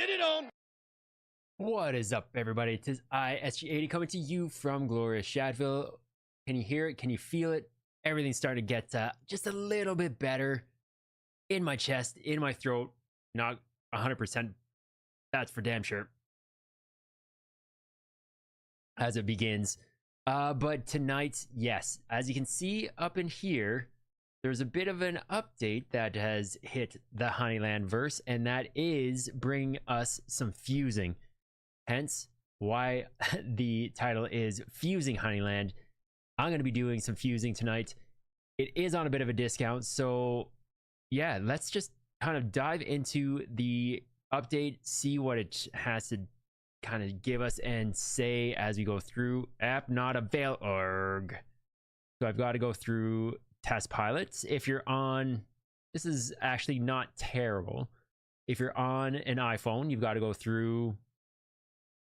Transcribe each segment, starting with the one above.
Get it on! What is up, everybody? It is I, SG80, coming to you from glorious Shadville. Can you hear it? Can you feel it? Everything's starting to get just a little bit better in my chest, in my throat. Not 100%. That's for damn sure. As it begins. But tonight, yes, as you can see up in here, there's a bit of an update that has hit the Honeyland verse, and that is bringing us some fusing. Hence, why the title is Fusing Honeyland. I'm going to be doing some fusing tonight. It is on a bit of a discount, so yeah, let's just kind of dive into the update, see what it has to kind of give us and say as we go through. App not avail org. So I've got to go through test pilots. If you're on, this is actually not terrible. If you're on an iPhone, you've got to go through,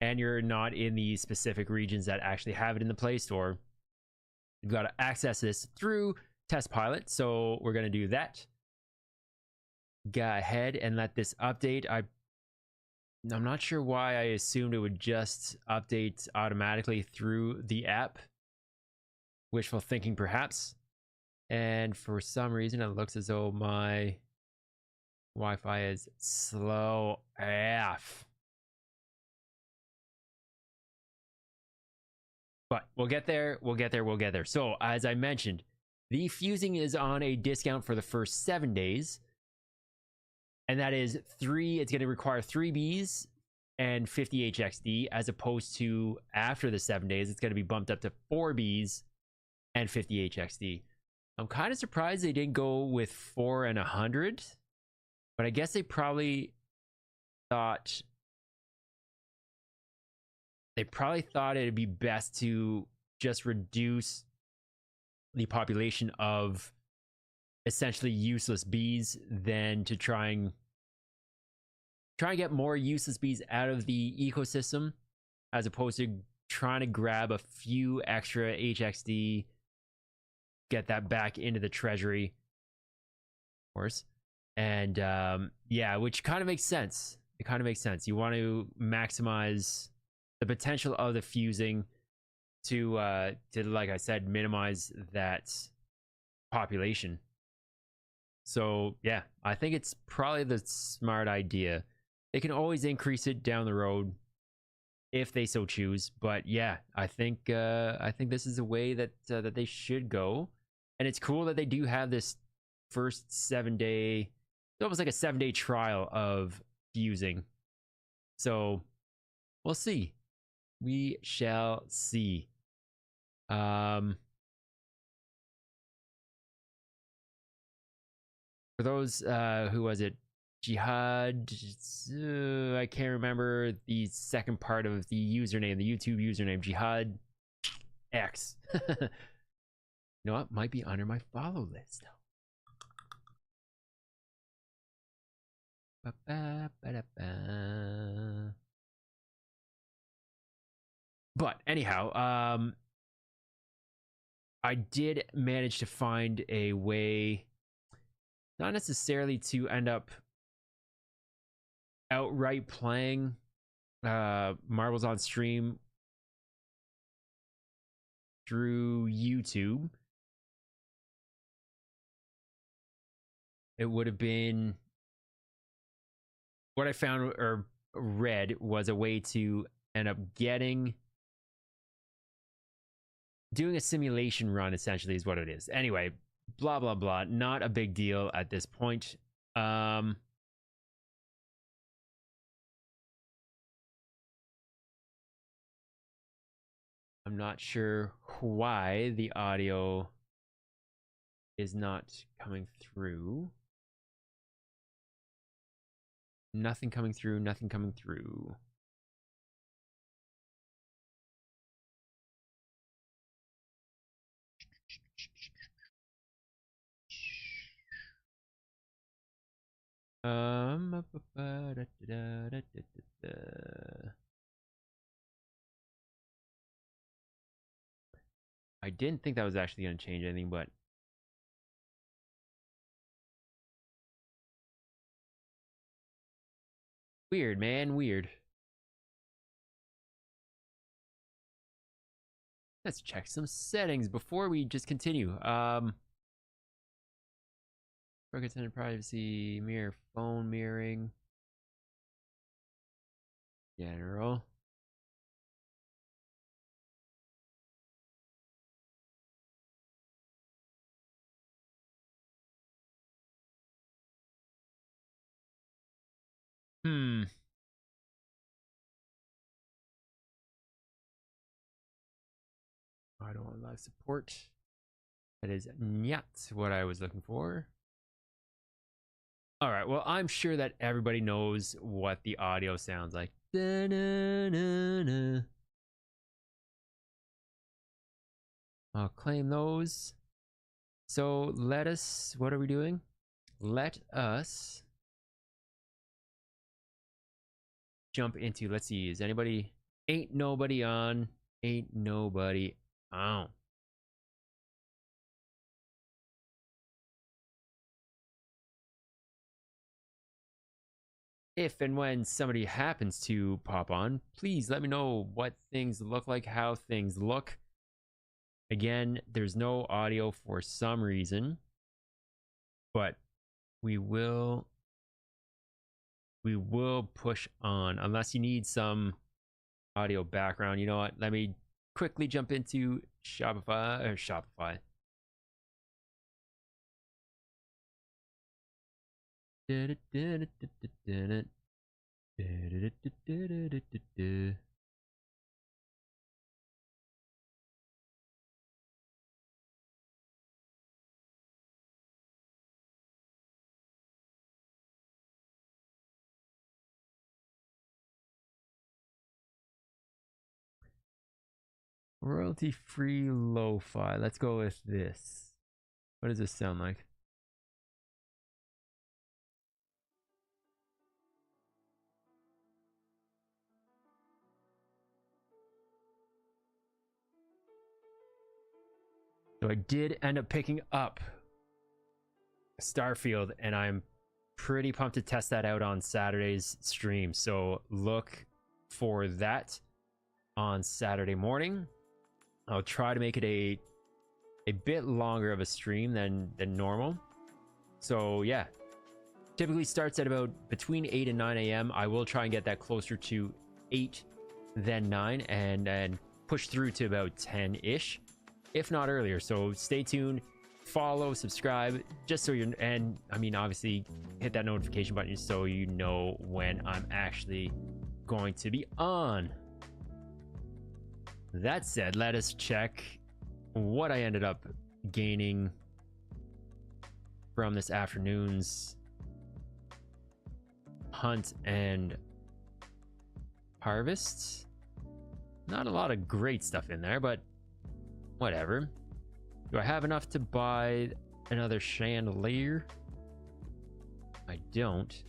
and you're not in the specific regions that actually have it in the Play Store, you've got to access this through test pilot. So we're going to do that. Go ahead and let this update. I'm not sure why I assumed it would just update automatically through the app. Wishful thinking, perhaps. And for some reason, it looks as though my Wi-Fi is slow AF. But we'll get there. We'll get there. We'll get there. So, as I mentioned, the fusing is on a discount for the first 7 days. And that is it's going to require 3 Bs and 50 HXD, as opposed to after the 7 days, it's going to be bumped up to 4 Bs and 50 HXD. I'm kind of surprised they didn't go with 4 and 100, but I guess they probably thought it'd be best to just reduce the population of essentially useless bees than to try and get more useless bees out of the ecosystem, as opposed to trying to grab a few extra HXD, get that back into the treasury, of course. And yeah, which kind of makes sense. It kind of makes sense. You want to maximize the potential of the fusing to like I said, minimize that population. So yeah, I think it's probably the smart idea. They can always increase it down the road if they so choose, but yeah, I think this is a way that that they should go. And it's cool that they do have this first 7-day, it's almost like a 7-day trial of fusing. So we'll see. We shall see. For those who was it? Jihad, I can't remember the second part of the username, the YouTube username, Jihad X. You know what? Might be under my follow list. But anyhow, I did manage to find a way, not necessarily to end up outright playing Marbles on Stream through YouTube. It would have been, what I found or read was a way to end up doing a simulation run, essentially, is what it is. Anyway, blah blah blah, not a big deal at this point. I'm not sure why the audio is not coming through. Nothing coming through, nothing coming through. I didn't think that was actually going to change anything, but Weird, man, weird. Let's check some settings before we just continue. Broken privacy, mirror, phone mirroring. General. I don't want live support. That is not what I was looking for. All right, well, I'm sure that everybody knows what the audio sounds like. Da-na-na-na. I'll claim those. So let us, what are we doing? Let us jump into, let's see, is anybody, ain't nobody on, ain't nobody on. If and when somebody happens to pop on, please let me know what things look like, how things look. Again, there's no audio for some reason, but we will push on unless you need some audio background. You know what? Let me quickly jump into Shopify. Royalty free lo-fi. Let's go with this. What does this sound like? So I did end up picking up Starfield, and I'm pretty pumped to test that out on Saturday's stream. So look for that on Saturday morning. I'll try to make it a bit longer of a stream than normal. So yeah, typically starts at about between 8 and 9 a.m. I will try and get that closer to 8 than 9 and push through to about 10-ish, if not earlier. So stay tuned, follow, subscribe, just so you're, and I mean, obviously hit that notification button so you know when I'm actually going to be on. That said, let us check what I ended up gaining from this afternoon's hunt and harvest. Not a lot of great stuff in there, but whatever. Do I have enough to buy another chandelier? I don't.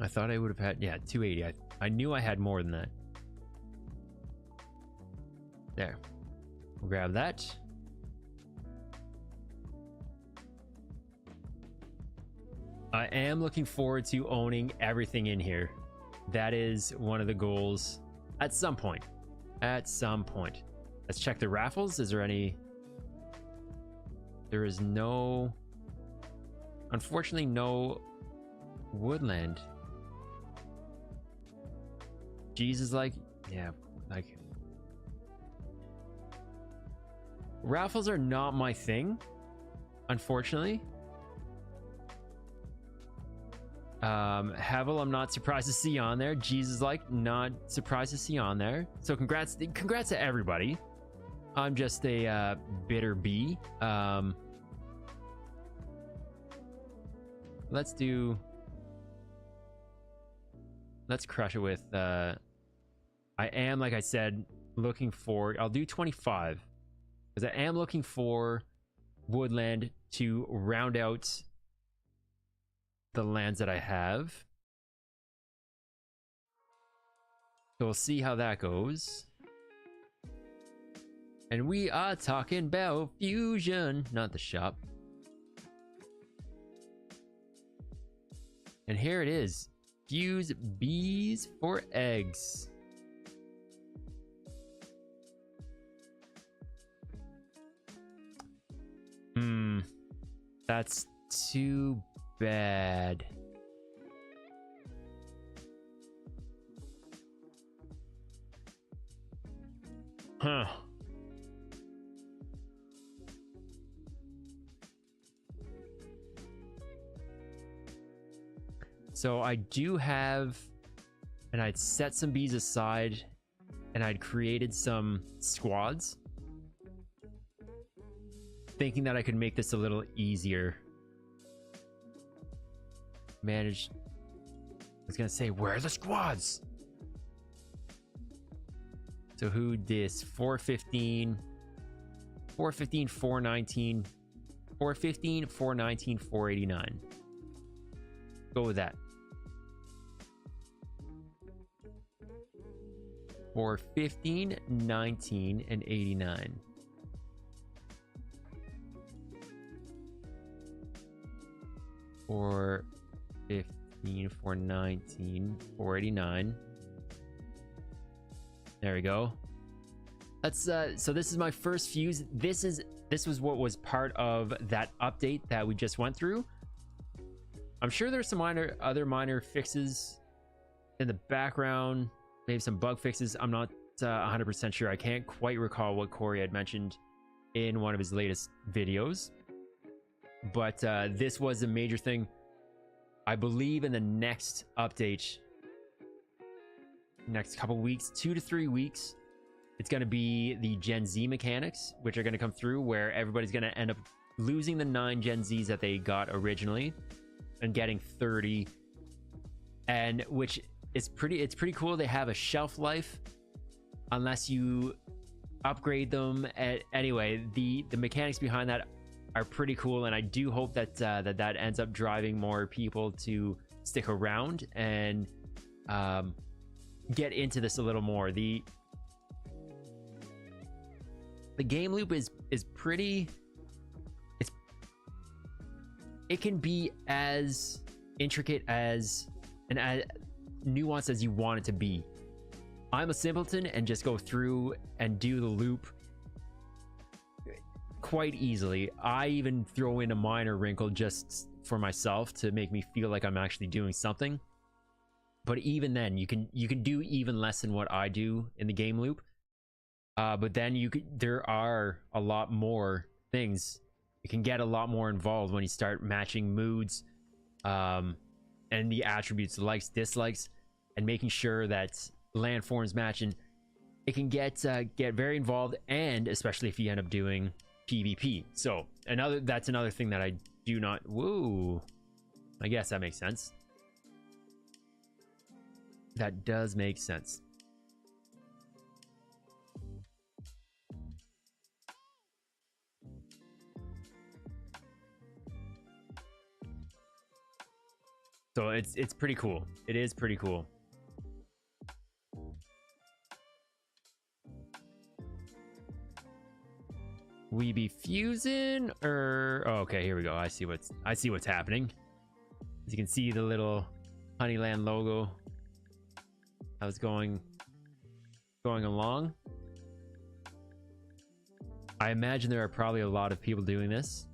I thought I would have had, yeah, 280. I knew I had more than that. There. We'll grab that. I am looking forward to owning everything in here. That is one of the goals at some point. At some point. Let's check the raffles. Is there any? There is no, unfortunately, no woodland. Jesus, like, yeah, like, raffles are not my thing, unfortunately. Havel, I'm not surprised to see on there. Jesus, like, not surprised to see on there. So congrats to everybody. I'm just a bitter bee. Let's crush it with I am, like I said, looking for, I'll do 25 because I am looking for woodland to round out the lands that I have. So we'll see how that goes. And we are talking about fusion, not the shop. And here it is. Fuse bees for eggs. That's too bad. Huh. So I do have, and I'd set some bees aside, and I'd created some squads, thinking that I could make this a little easier. Manage. I was gonna say, where are the squads? So who this? 415, 415, 419, 415, 419, 489. Go with that. 415, 19, and 89. For 15, 419, 489. There we go. That's so this is my first fuse. This was what was part of that update that we just went through. I'm sure there's some other minor fixes in the background, maybe some bug fixes. I'm not 100% sure. I can't quite recall what Corey had mentioned in one of his latest videos. But this was a major thing. I believe in the next update, next couple weeks, 2 to 3 weeks, it's going to be the Gen Z mechanics, which are going to come through, where everybody's going to end up losing the 9 Gen Zs that they got originally and getting 30, and which is pretty cool. They have a shelf life unless you upgrade them. Anyway, the mechanics behind that are pretty cool, and I do hope that that ends up driving more people to stick around and get into this a little more. The game loop is pretty. It can be as intricate as and as nuanced as you want it to be. I'm a simpleton and just go through and do the loop quite easily. I even throw in a minor wrinkle just for myself to make me feel like I'm actually doing something. But even then, you can do even less than what I do in the game loop. But then there are a lot more things. You can get a lot more involved when you start matching moods, and the attributes, likes, dislikes, and making sure that landforms match. And it can get very involved, and especially if you end up doing PvP. So that's another thing that I do not. Whoa, I guess that makes sense. That does make sense. So it's pretty cool. It is pretty cool. We be fusing, or oh, okay, here we go. I see what's happening. As you can see, the little Honeyland logo. I was going along. I imagine there are probably a lot of people doing this.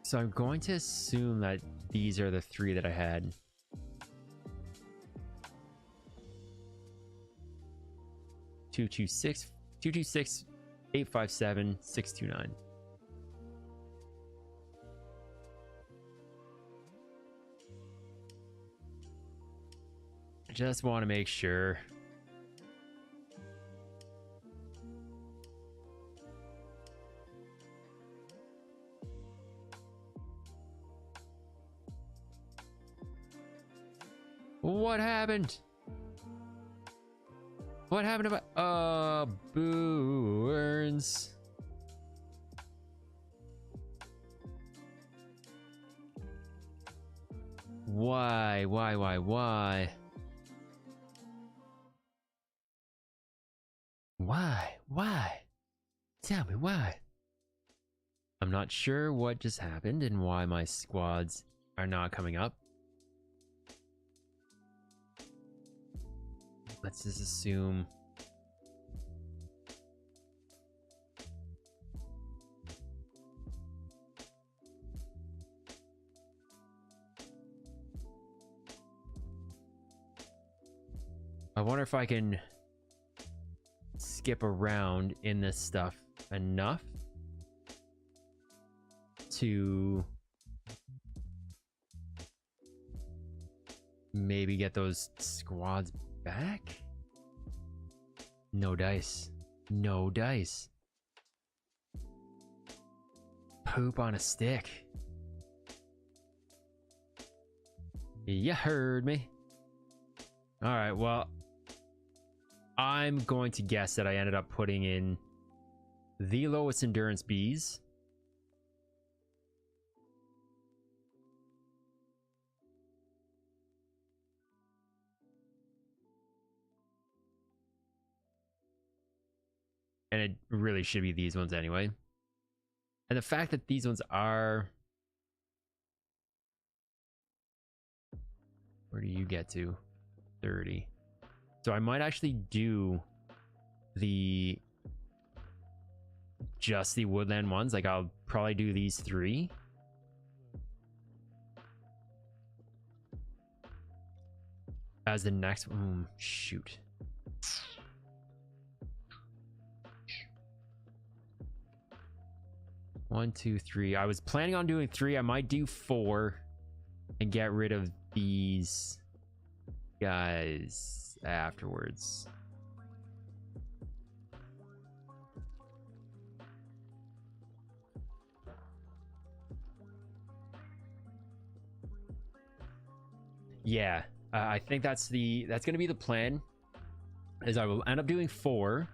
So I'm going to assume that these are the 3 that I had. Two two six 857 629. I just want to make sure. What happened? What happened to my... burns. Why? Why? Tell me why. I'm not sure what just happened and why my squads are not coming up. Let's just assume. I wonder if I can skip around in this stuff enough to maybe get those squads back? No dice. No dice. Poop on a stick. You heard me. Alright, well, I'm going to guess that I ended up putting in the lowest endurance bees. And it really should be these ones anyway. And the fact that these ones are... Where do you get to? 30. So I might actually do just the woodland ones. Like I'll probably do these 3. As the next one. Shoot. One, 2, 3. I was planning on doing 3. I might do 4 and get rid of these guys afterwards. Yeah, I think that's gonna be the plan. Is I will end up doing 4.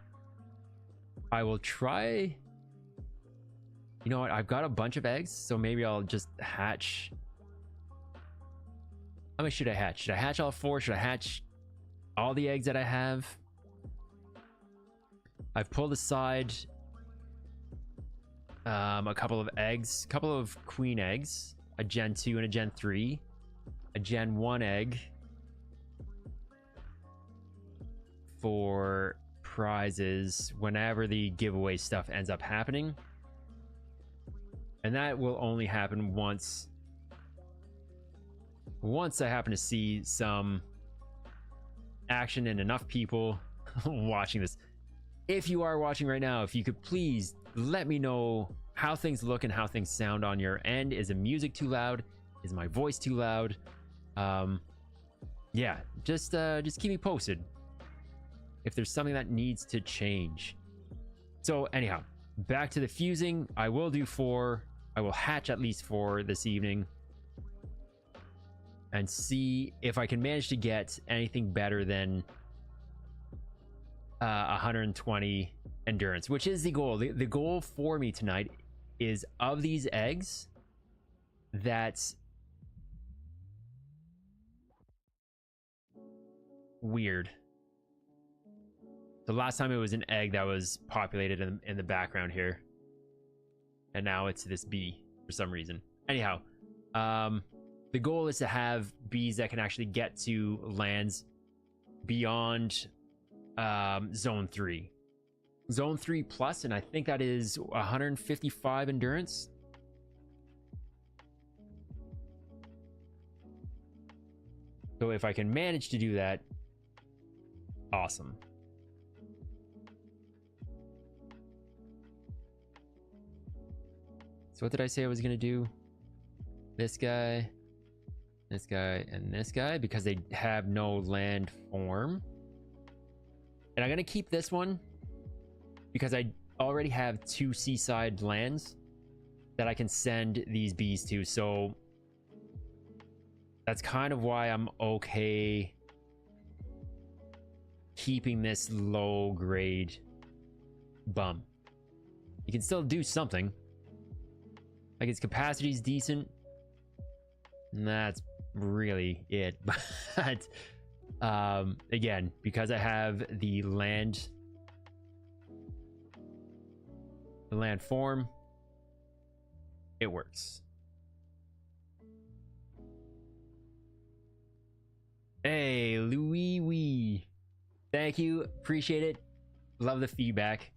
I will try. You know what? I've got a bunch of eggs, so maybe I'll just hatch. How many should I hatch? Should I hatch all 4? Should I hatch all the eggs that I have? I've pulled aside a couple of eggs, a couple of queen eggs, a Gen 2 and a Gen 3, a Gen 1 egg for prizes whenever the giveaway stuff ends up happening. And that will only happen once I happen to see some action and enough people watching this. If you are watching right now, if you could please let me know how things look and how things sound on your end. Is the music too loud? Is my voice too loud? Yeah, just keep me posted if there's something that needs to change. So anyhow, back to the fusing. I will do 4. I will hatch at least 4 this evening and see if I can manage to get anything better than 120 endurance, which is the goal. The goal for me tonight is, of these eggs, that's weird. The last time it was an egg that was populated in the background here, and now it's this bee for some reason. Anyhow, the goal is to have bees that can actually get to lands beyond zone 3. Zone 3 plus, and I think that is 155 endurance. So if I can manage to do that, awesome. So what did I say I was going to do? This guy, and this guy, because they have no land form. And I'm going to keep this one because I already have 2 seaside lands that I can send these bees to. So that's kind of why I'm okay keeping this low grade bum. You can still do something. Like, its capacity is decent. And that's really it. But again, because I have the land form, it works. Hey, Louis Wee. Thank you. Appreciate it. Love the feedback.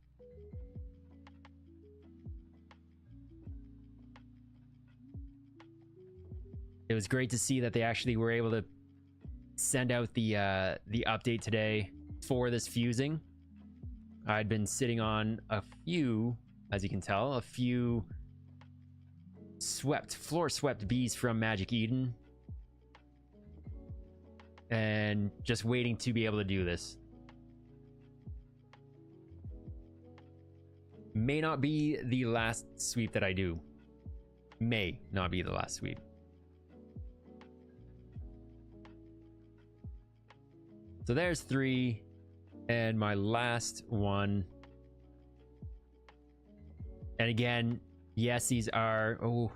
It was great to see that they actually were able to send out the update today for this fusing. I'd been sitting on a few, as you can tell, a few floor swept bees from Magic Eden, and just waiting to be able to do this. May not be the last sweep that I do. May not be the last sweep. So there's 3, and my last one. And again, yes, these are... Oh,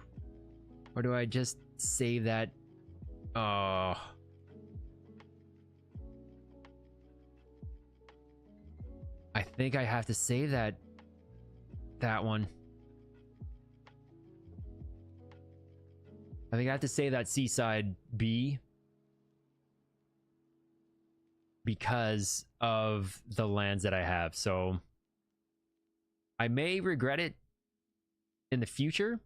or do I just save that? Oh. I think I have to save that one. I think I have to save that Seaside B because of the lands that I have. So I may regret it in the future.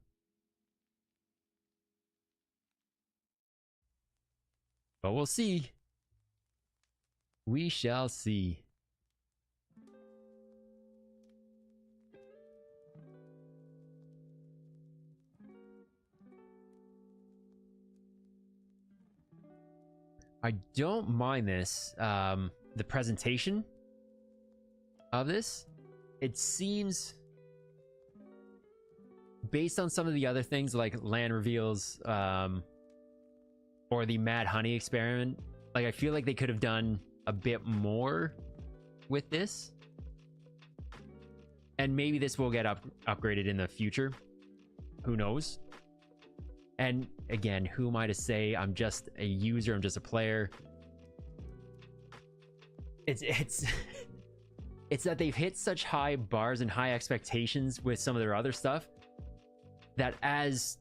But we'll see. We shall see. I don't mind this, the presentation of this. It seems, based on some of the other things like land reveals, or the Mad Honey experiment, like, I feel like they could have done a bit more with this. And maybe this will get upgraded in the future. Who knows? And again, who am I to say? I'm just a user, I'm just a player. It's it's that they've hit such high bars and high expectations with some of their other stuff that as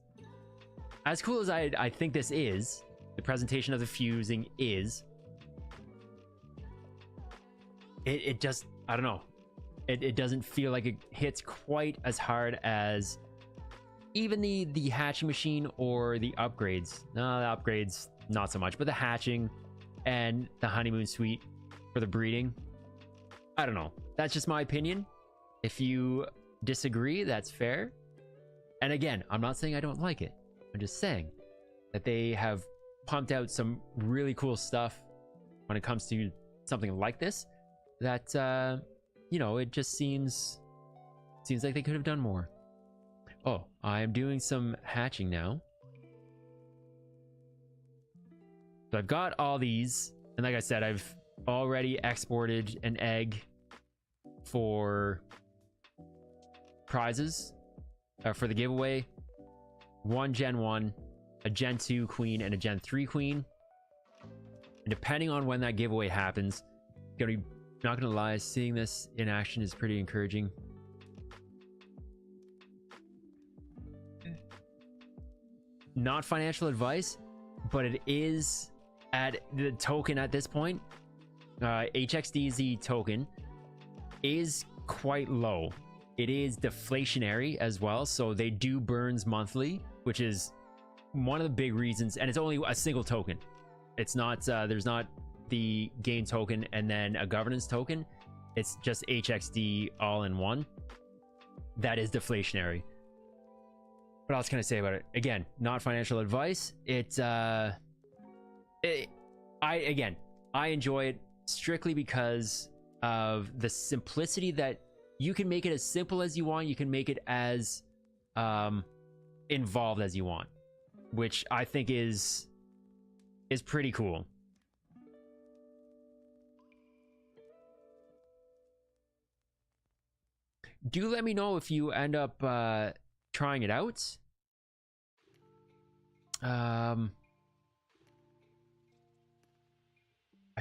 cool as I think this is, the presentation of the fusing is, it just, I don't know, it doesn't feel like it hits quite as hard as even the hatching machine or the upgrades. No, the upgrades not so much, but the hatching and the honeymoon suite for the breeding. I don't know, that's just my opinion. If you disagree, that's fair. And again, I'm not saying I don't like it, I'm just saying that they have pumped out some really cool stuff when it comes to something like this, that you know, it just seems like they could have done more. Oh, I'm doing some hatching now. So I've got all these, and like I said, I've already exported an egg for prizes, for the giveaway. 1 Gen 1, a Gen 2 queen, and a Gen 3 queen. And depending on when that giveaway happens, not gonna lie, seeing this in action is pretty encouraging. Not financial advice, but it is at the token at this point. HXDZ token is quite low. It is deflationary as well, so they do burns monthly, which is one of the big reasons. And it's only a single token. It's not there's not the gain token and then a governance token. It's just HXD all in one. That is deflationary. What else can I say about it? Again, not financial advice. I enjoy it strictly because of the simplicity, that you can make it as simple as you want. You can make it as involved as you want, which I think is pretty cool. do let me know if you end up trying it out. I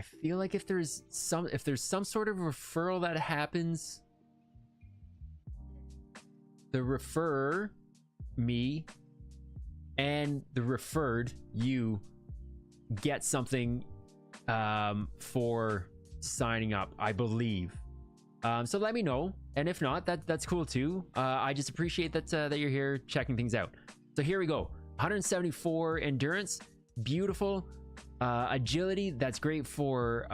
feel like if there's some sort of referral that happens, the referrer, me, and the referred, you, get something for signing up, I believe. So let me know, and if not, that's cool too. I just appreciate that that you're here checking things out. So here we go. 174 endurance, beautiful. Agility, that's great for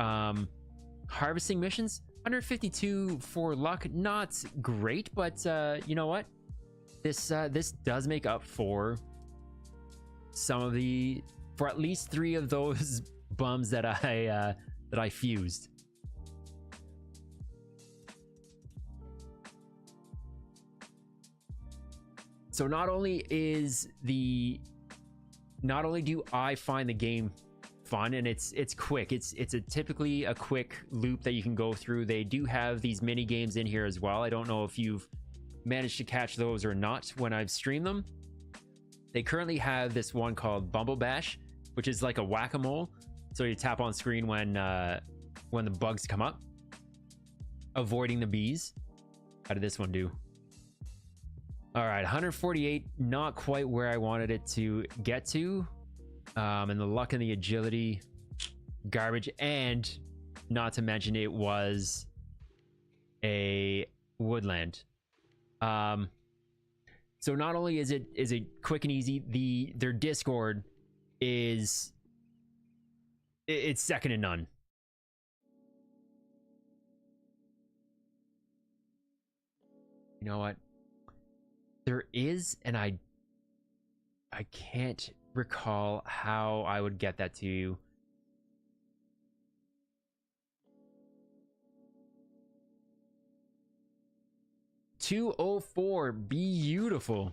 harvesting missions. 152 for luck, not great, but you know what? This does make up for some of for at least 3 of those bums that I fused. So not only do I find the game fun, and it's quick, it's typically a quick loop that you can go through. They do have these mini games in here as well. I don't know if you've managed to catch those or not when I've streamed them. They currently have this one called Bumble Bash, which is like a whack-a-mole. So you tap on screen when the bugs come up, avoiding the bees. How did this one do? All right, 148, not quite where I wanted it to get to. And the luck and the agility, garbage. And not to mention, it was a woodland. So not only is it quick and easy, their Discord it's second to none. You know what? There is, and I can't recall how I would get that to you. $204, beautiful.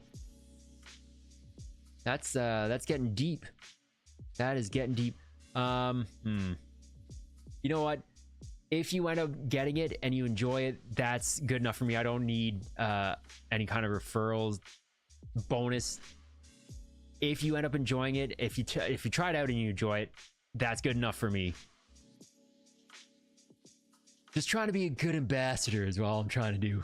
That's getting deep. That is getting deep. You know what? If you end up getting it and you enjoy it, that's good enough for me. I don't need any kind of referrals bonus. If you end up enjoying it, if you try it out and you enjoy it, that's good enough for me. Just trying to be a good ambassador is all I'm trying to do.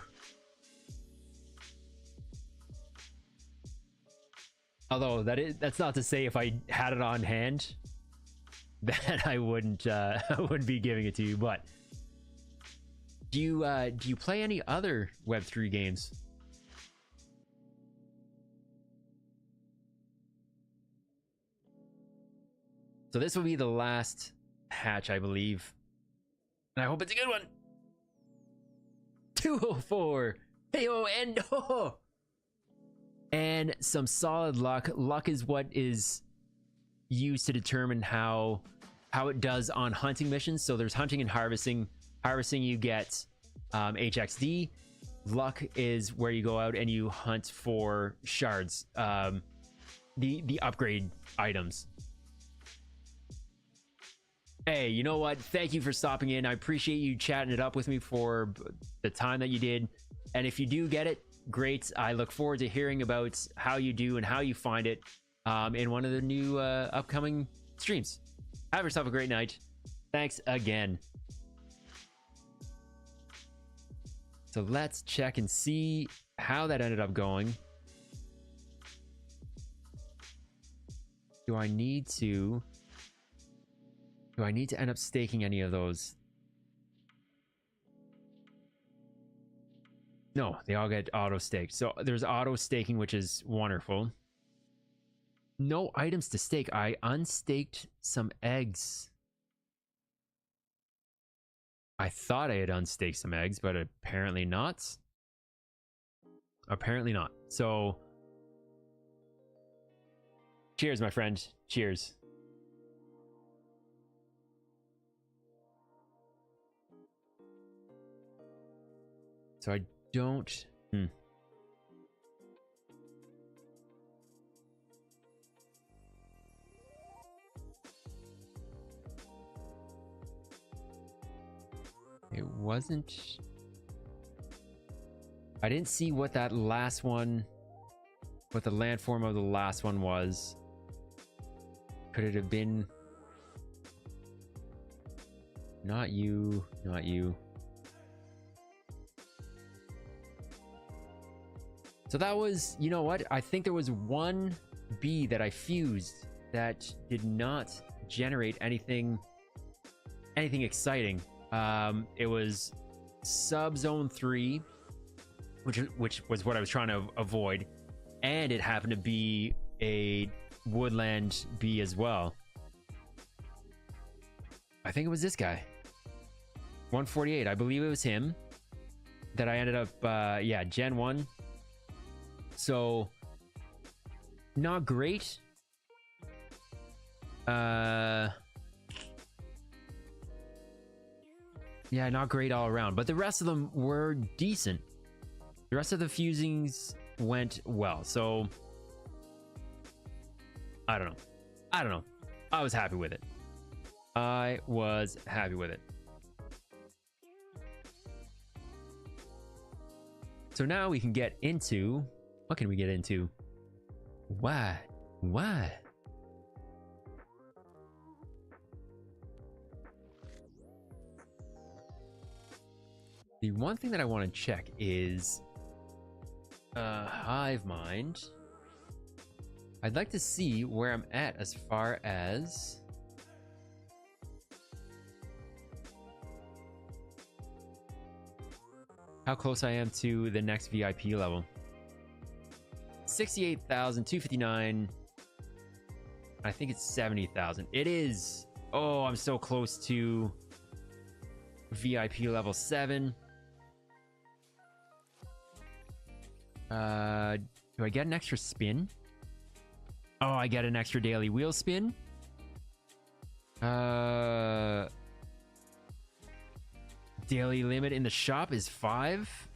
Although that's not to say if I had it on hand that I wouldn't be giving it to you. But do you play any other Web3 games? So this will be the last hatch, I believe, and I hope it's a good one. 204. Hey-oh, and oh, and some solid luck. Luck is what is used to determine how it does on hunting missions. So there's hunting and harvesting. Harvesting, you get HXD. Luck is where you go out and you hunt for shards, the upgrade items. Hey, you know what? Thank you for stopping in. I appreciate you chatting it up with me for the time that you did. And if you do get it, great. I look forward to hearing about how you do and how you find it in one of the new upcoming streams. Have yourself a great night. Thanks again. So let's check and see how that ended up going. Do I need to end up staking any of those? No, they all get auto staked. So there's auto staking, which is wonderful. No items to stake. I unstaked some eggs. I thought I had unstaked some eggs, but apparently not. Apparently not. So cheers, my friend. Cheers. So I don't... It wasn't... I didn't see what that last one, what the landform of the last one was. Could it have been... Not you, not you. So that was, you know what? I think there was one bee that I fused that did not generate anything exciting. It was sub-zone 3, which was what I was trying to avoid, and it happened to be a woodland bee as well. I think it was this guy, 148. I believe it was him that I ended up yeah, Gen 1. So not great. Yeah, not great all around, but the rest of them were decent. The rest of the fusings went well, so I don't know. I was happy with it. I was happy with it. So now we can get into, what can we get into? Why? The one thing that I want to check is hive mind. I'd like to see where I'm at as far as how close I am to the next VIP level. 68,259. I think it's 70,000. It is. Oh, I'm so close to VIP level 7. Do I get an extra spin? Oh, I get an extra daily wheel spin. Daily limit in the shop is 5.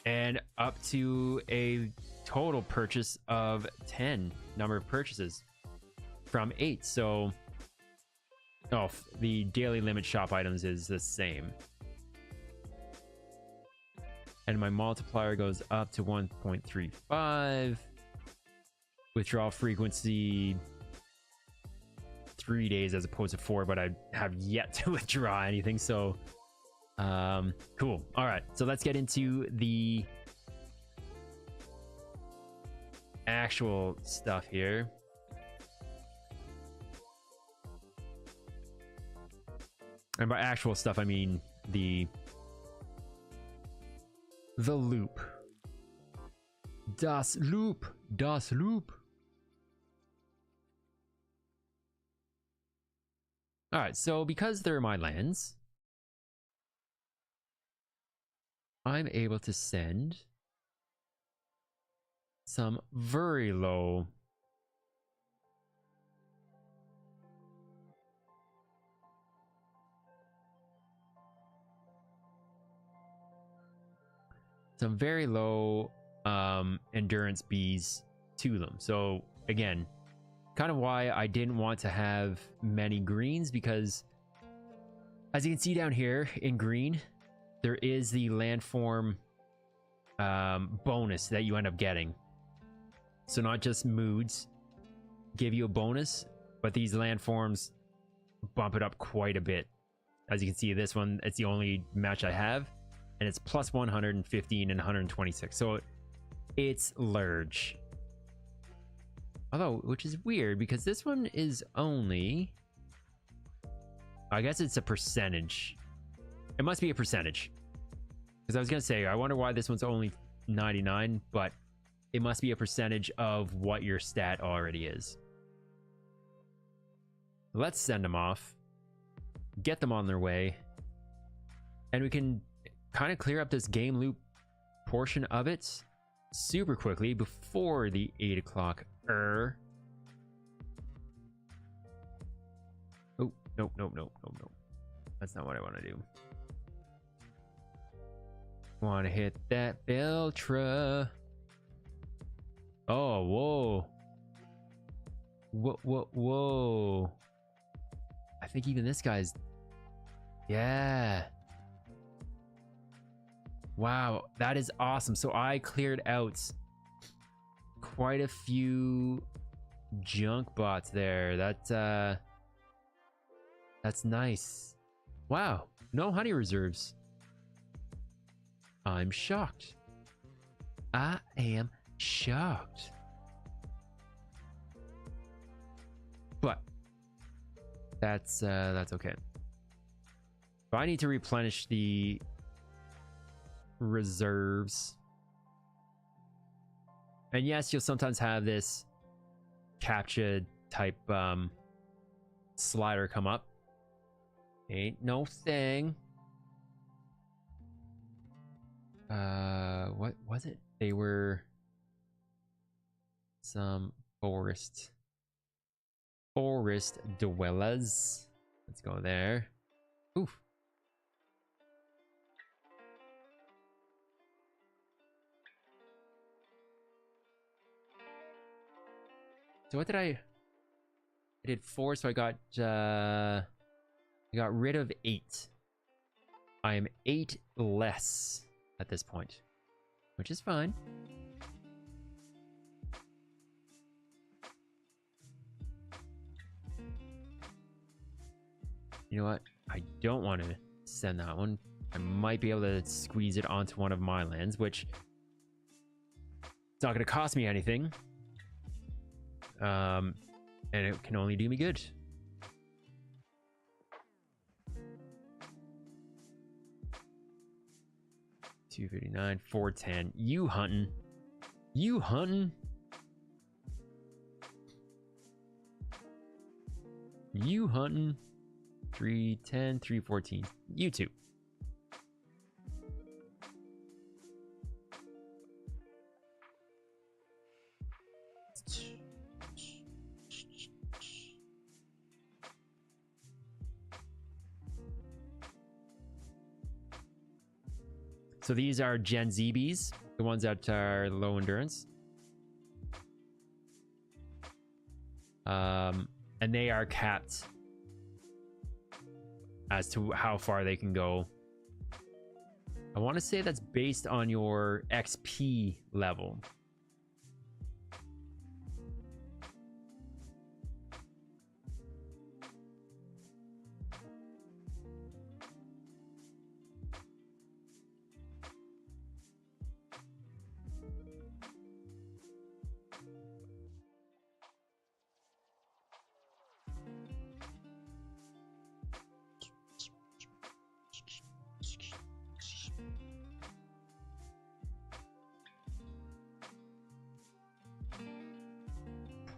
And up to a total purchase of 10 number of purchases from 8. So, oh, the daily limit shop items is the same. And my multiplier goes up to 1.35. Withdrawal frequency 3 days as opposed to 4, but I have yet to withdraw anything, so cool. All right, so let's get into the actual stuff here. And by actual stuff, I mean the loop. Das Loop. All right, so because they're my lands, I'm able to send some very low endurance bees to them. So again, kind of why I didn't want to have many greens, because as you can see down here in green, there is the landform bonus that you end up getting. So not just moods give you a bonus, but these landforms bump it up quite a bit. As you can see, this one, it's the only match I have, and it's plus 115 and 126. So it's large. Although, which is weird because this one is only, I guess it's a percentage. It must be a percentage. Because I was going to say, I wonder why this one's only 99, but it must be a percentage of what your stat already is. Let's send them off, get them on their way, and we can kind of clear up this game loop portion of it super quickly before the 8 o'clock. Oh, no. That's not what I want to do. Want to hit that Beltra. Oh, whoa. I think even this guy's, yeah. Wow, that is awesome. So I cleared out quite a few junk bots there. That's nice. Wow, no honey reserves. I'm shocked. I am shocked. But that's okay. But I need to replenish the reserves. And yes, you'll sometimes have this captcha type slider come up. Ain't no thing. What was it? They were some forest dwellers. Let's go there. Oof. So what did I did 4, so I got rid of 8. I am 8 less at this point, which is fine. You know what? I don't want to send that one. I might be able to squeeze it onto one of my lands, which it's not going to cost me anything. And it can only do me good. $259, $410. You hunting. You hunting. You hunting. $310, $314. You too. So these are Gen ZBs, the ones that are low endurance. And they are capped as to how far they can go. I want to say that's based on your XP level.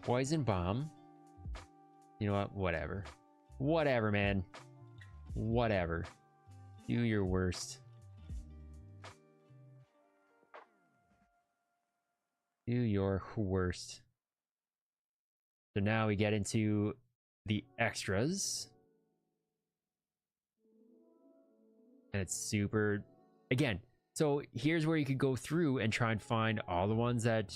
Poison bomb. You know what? Whatever. Whatever, man. Whatever. Do your worst. Do your worst. So now we get into the extras. And it's super... Again, so here's where you could go through and try and find all the ones that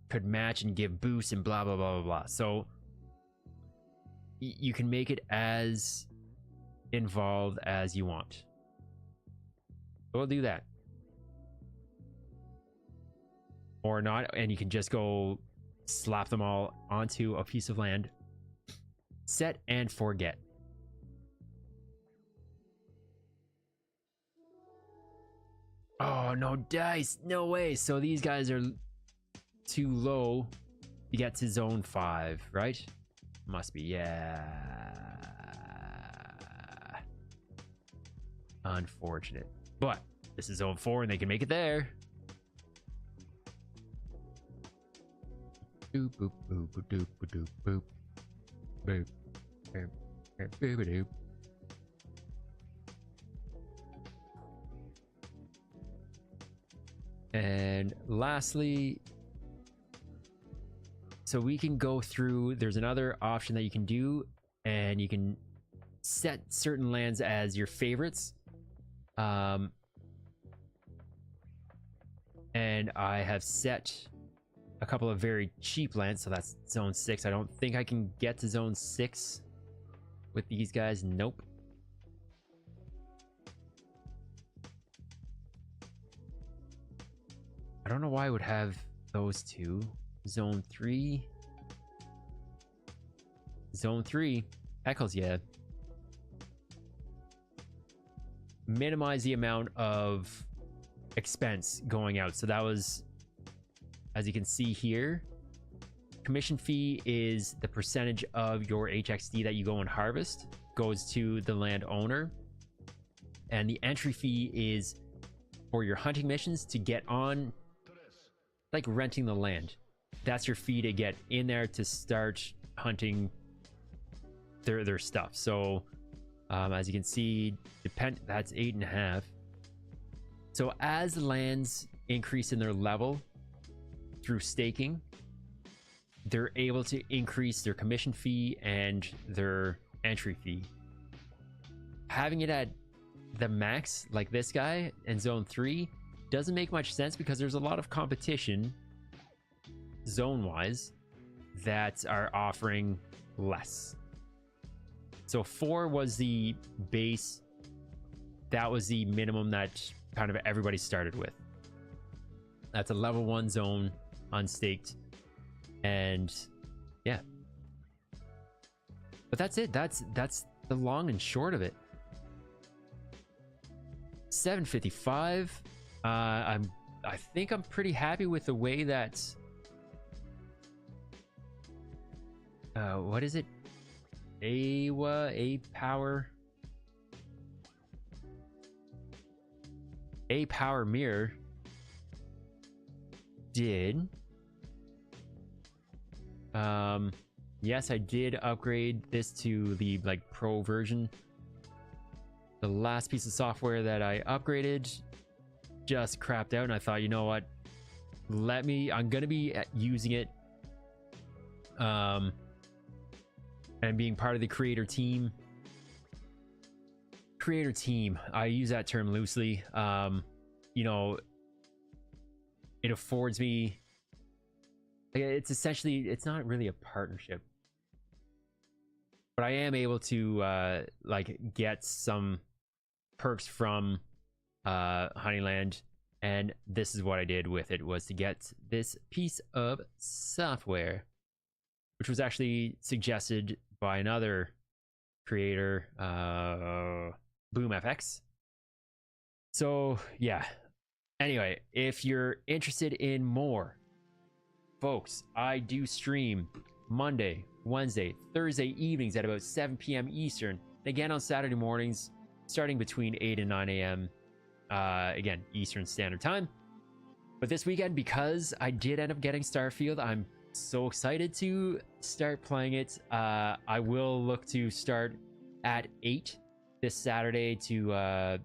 could match and give boosts and blah blah blah blah blah. So you can make it as involved as you want. We'll do that, or not, and you can just go slap them all onto a piece of land, set and forget. Oh, no dice, no way. So these guys are too low to get to zone 5, right? Must be, yeah. Unfortunate. But this is zone 4 and they can make it there. Boop, boop, boop, boop, boop, boop, boop, boop, boop, boop, boop. And lastly, so we can go through, there's another option that you can do, and you can set certain lands as your favorites. And I have set a couple of very cheap lands, so that's zone 6. I don't think I can get to zone 6 with these guys. Nope. don't know why I would have those two. Zone 3. Zone 3. Heckles, yeah. Minimize the amount of expense going out. So that was, as you can see here, commission fee is the percentage of your HXD that you go and harvest goes to the landowner. And the entry fee is for your hunting missions to get on, like renting the land. That's your fee to get in there to start hunting their stuff. So as you can see, that's 8.5. So as lands increase in their level through staking, they're able to increase their commission fee and their entry fee. Having it at the max like this guy in zone 3 doesn't make much sense because there's a lot of competition zone wise that are offering less. So 4 was the base. That was the minimum that kind of everybody started with. That's a level 1 zone unstaked. And yeah, but that's it. That's the long and short of it. 755. I think I'm pretty happy with the way that what is it? A power mirror did. Yes, I did upgrade this to the like pro version. The last piece of software that I upgraded just crapped out, and I thought, you know what, I'm gonna be using it and being part of the creator team. I use that term loosely. You know, it affords me, it's essentially, it's not really a partnership, but I am able to like get some perks from Honeyland, and this is what I did with it, was to get this piece of software, which was actually suggested by another creator, BoomFX. So yeah, anyway, if you're interested in more, folks, I do stream Monday, Wednesday, Thursday evenings at about 7 p.m. Eastern, and again on Saturday mornings starting between 8 and 9 a.m. Again, Eastern Standard Time. But this weekend, because I did end up getting Starfield, I'm so excited to start playing it. I will look to start at 8 this Saturday to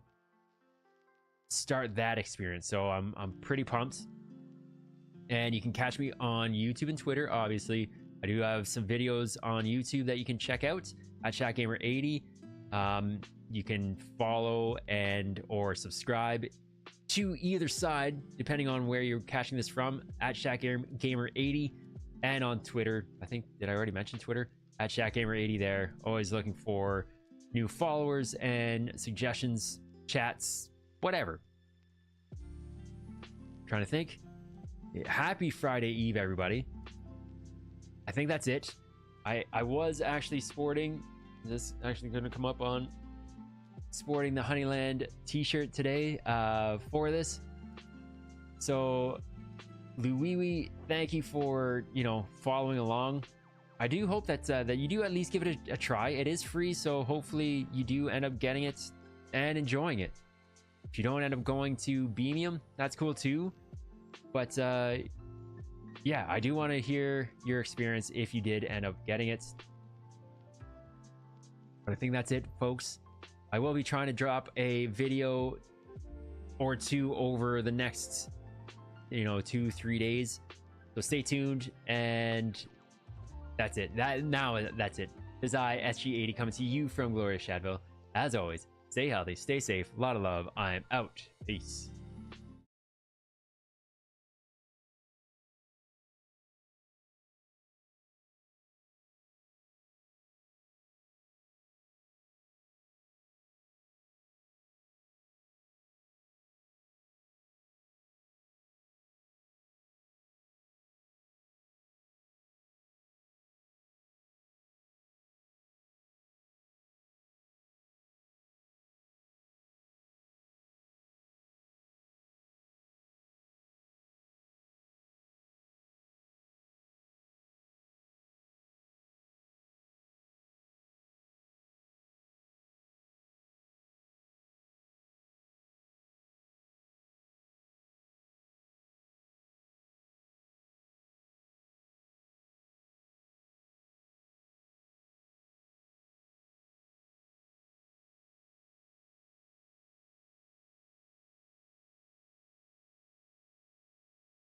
start that experience. So I'm pretty pumped. And you can catch me on YouTube and Twitter, obviously. I do have some videos on YouTube that you can check out at ChatGamer80. You can follow and or subscribe to either side, depending on where you're catching this from, at ChatGamer80, and on Twitter. I think, did I already mention Twitter? At ChatGamer80 there. Always looking for new followers and suggestions, chats, whatever. Trying to think. Happy Friday Eve, everybody. I think that's it. I was actually sporting, is this actually going to come up on, sporting the Honeyland t-shirt today for this. So Louie, thank you for, you know, following along. I do hope that that you do at least give it a try. It is free, so hopefully you do end up getting it and enjoying it. If you don't end up going to Beamium, that's cool too. But yeah, I do want to hear your experience if you did end up getting it. But I think that's it, folks. I will be trying to drop a video or two over the next, you know, 2-3 days. So stay tuned, and that's it. That's it. This is SG80 coming to you from Glorious Shadville. As always, stay healthy, stay safe, a lot of love. I'm out. Peace.